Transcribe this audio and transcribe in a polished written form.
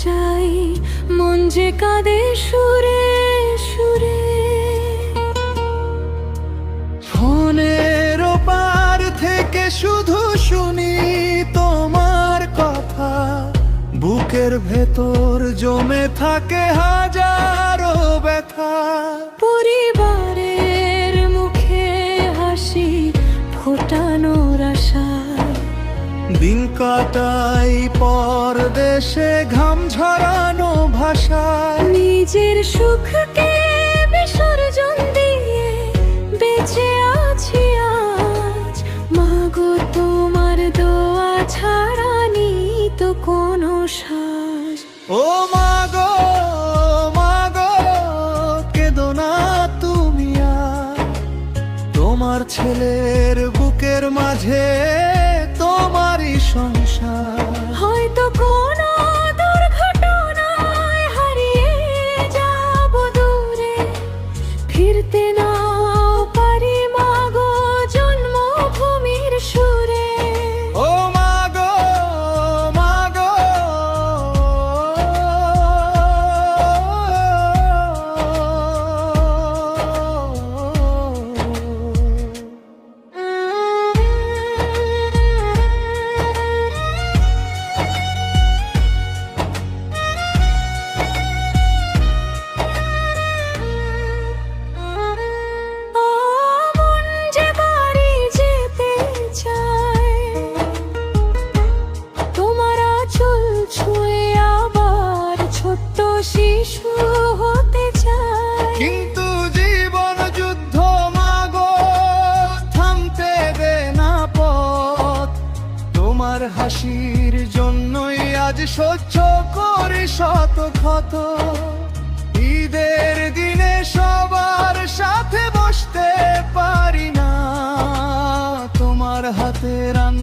চাই, মন যে কাঁদে সুরে সুরে। ফোনের ওপার থেকে শুধু শুনি তোমার কথা, বুকের ভেতর জমে থাকে হাজারো ব্যথা। পরিবারের মুখে হাসি ফোটানোর আশায় দিন কাটাই পরদেশে ঘাম ঝরানো ভাষায়। নিজের সুখকে বিসর্জন দিয়ে বেঁচে আছি আজ। মাগো তোমার দোয়া ছাড়া নেই তো কোনো শ্বাস। ও মাগো মাগো কেঁদো না তুমি আর, তোমার ছেলের বুকের মাঝে তোমারই সংসার। হয়তো কোনো দুর্ঘটনায় হারিয়ে যাব দূরে, ফিরতে নাও পারি মাগো জন্মভূমির সুরে। ও মাগো মাগো মন যে বাড়ি যেতে চায়, তোমার আঁচল ছুঁয়ে আবার ছোট্ট শিশু হতে চায়। কিন্তু জীবন যুদ্ধ মাগো থামতে দে না পথ, তোমার হাসির জন্যই আজ সহ্য করি শত ক্ষত। ঈদের দিনে সবার সাথে বসতে পারি না, তোমার হাতে রান্না